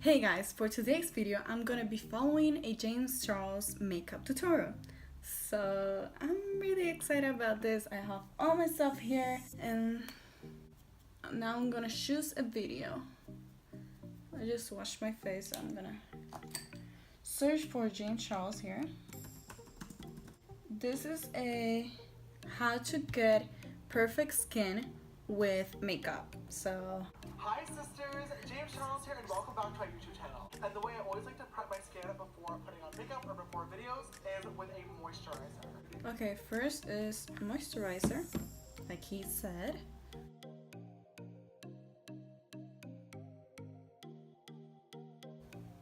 Hey guys, for today's video I'm gonna be following a James Charles makeup tutorial. So I'm really excited about this. I have all my stuff here and now I'm gonna choose a video. I just washed my face, so I'm gonna search for James Charles here. This is a how to get perfect skin with makeup. So hi sisters, James Charles here and welcome back to my YouTube channel. And the way I always like to prep my skin before putting on makeup or before videos is with a moisturizer. Okay, first is moisturizer, like he said.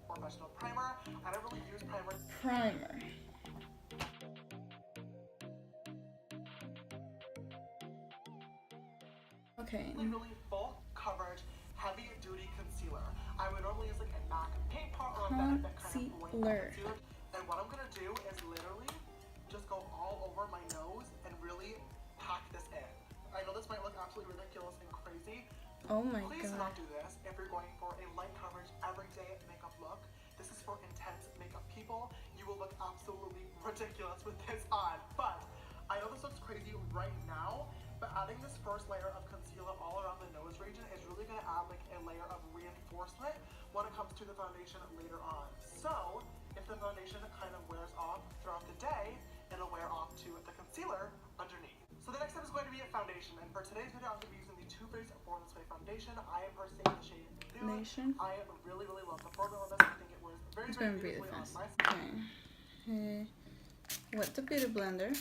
Professional primer. I don't really use primer. Primer. Okay. Really full coverage, heavy duty concealer. I would normally use like a MAC paint pot or a benefit kind of concealer. And what I'm gonna do is literally just go all over my nose and really pack this in. I know this might look absolutely ridiculous and crazy. Oh my Please god. not do this if you're going for a light coverage everyday makeup look. This is for intense makeup people. You will look absolutely ridiculous with this on. But I know this looks crazy right now, but adding this first layer of concealer all around the nose region is really going to add like a layer of reinforcement when it comes to the foundation later on. So if the foundation kind of wears off throughout the day, it'll wear off to the concealer underneath. So the next step is going to be a foundation, and for today's video I'm going to be using the Too Faced Born This Way foundation. I am personally in the shade Nude. I really love the formula of this. I think it wears very beautifully on my skin. Okay. Wet the beauty blender.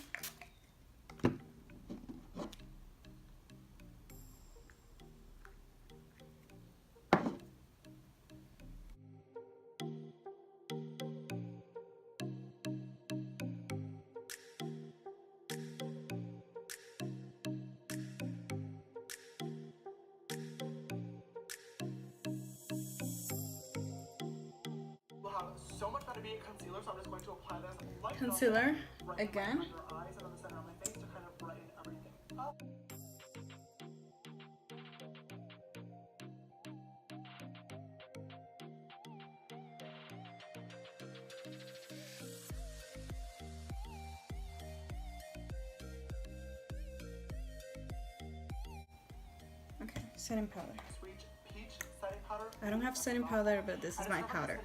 So much better be concealer, so I'm just going to apply this light concealer right again. On your eyes and on the center of my face to kind of brighten everything up. Okay, setting powder. Sweet peach setting powder. I don't have setting powder, but this is my powder.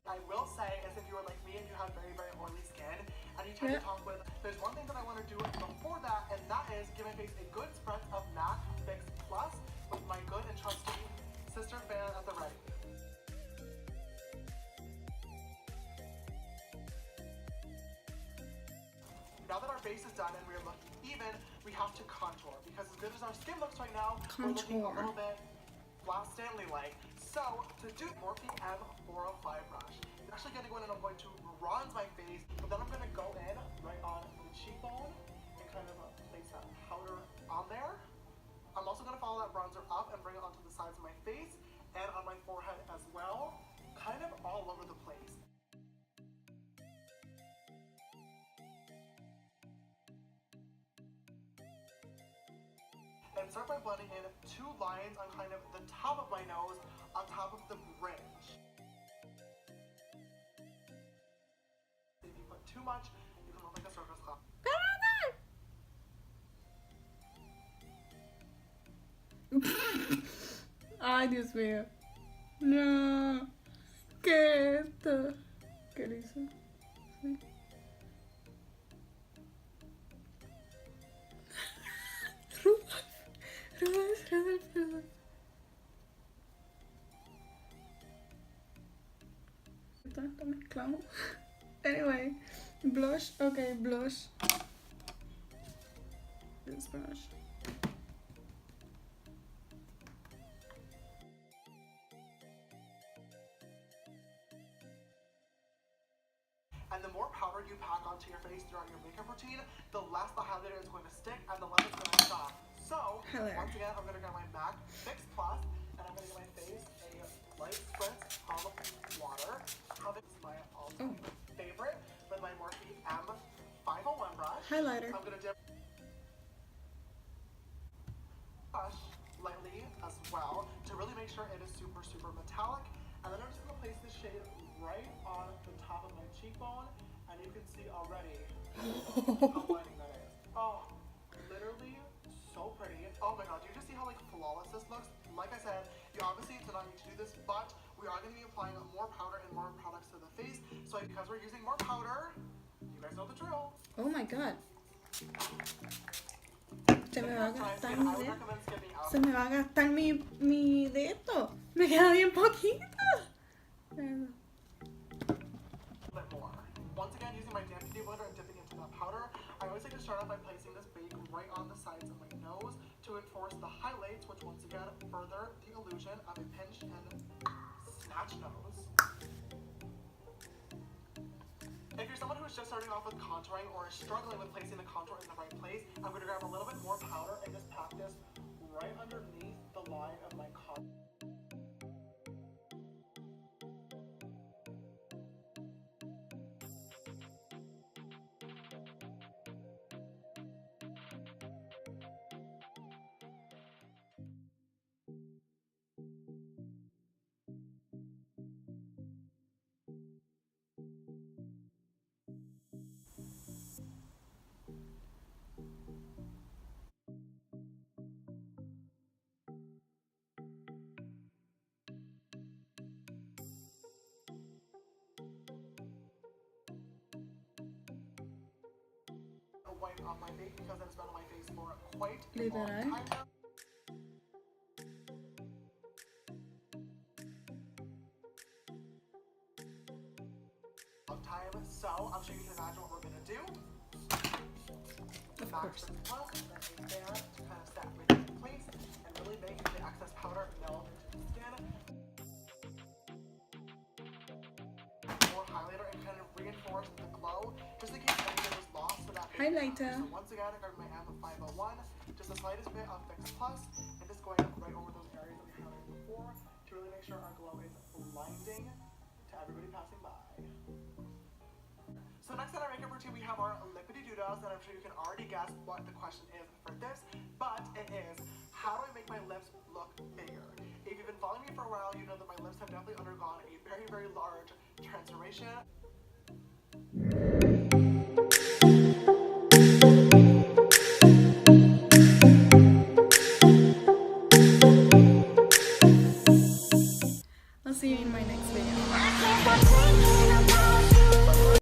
I will say, as if you are like me and you have very oily skin, and you tend to talk with, there's one thing that I want to do before that, and that is give my face a good spread of MAC Fix Plus with my good and trusty sister fan at the ready. Now that our base is done and we're looking even, we have to contour, because as good as our skin looks right now, we're looking a little bit Flat Stanley-like. So, to do Morphe M405 brush, I'm actually going to go in and I'm going to bronze my face, but then I'm going to go in right on the cheekbone and kind of place that powder on there. I'm also going to follow that bronzer up and bring it onto the sides of my face and on my forehead as well, kind of all over the place. And start by blending in two lines on kind of the top of my nose, on top of the bridge. If you put too much, you can look like a circus clown. Ay, Dios mío. No. ¿Qué es esto? ¿Qué hizo? Sí. Rudolph. Está mezclado. Anyway, blush. Okay, blush. This brush. And the more powder you pack onto your face throughout your makeup routine, the less the highlighter is going to stick and the less it's going to stop. So, once again, I'm going to get my MAC Fix Plus, and I'm going to get my face a light spritz of water. This is my all-time favorite with my Morphe M501 brush. Highlighter. I'm going to dip well to really make sure it is super, super metallic. And then I'm just gonna place this shade right on the top of my cheekbone, and you can see already how blinding that is. Oh, literally so pretty. Oh my god, do you just see how like flawless this looks? Like I said, you obviously do not need to do this, but we are going to be applying more powder and more products to the face. So because we're using more powder, you guys know the drill. Oh my god. Se me va a gastar mi de... Se me va a gastar mi de esto. Me queda bien poquito. More. Once again, using my damp beauty blender and dipping into that powder, I always like to start off by placing this bake right on the sides of my nose to enforce the highlights, which once again further the illusion of a pinched and snatched nose. If you're someone who is just starting off with contouring or is struggling with placing the contour in the right place, I'm going to grab a little bit more powder and just pack this right underneath the line of my contour. Wipe on my face because it's been on my face for quite a long time now. So I'm sure you can imagine what we're gonna do. Of course. Plus, then a band to kind of set everything in place and really make the excess powder melt into the skin. More highlighter and kind of reinforce the glow, just in case anything was lost for that. Highlighter. So once again, I grabbed my M501, just the slightest bit of Fix Plus, and just going right over those areas that we highlighted before to really make sure our glow is blinding to everybody passing by. So next on our makeup routine, we have our lippity doodles, and I'm sure you can already guess what the question is for this, but it is, how do I make my lips look bigger? If you've been following me for a while, you know that my lips have definitely undergone a very, very large transformation.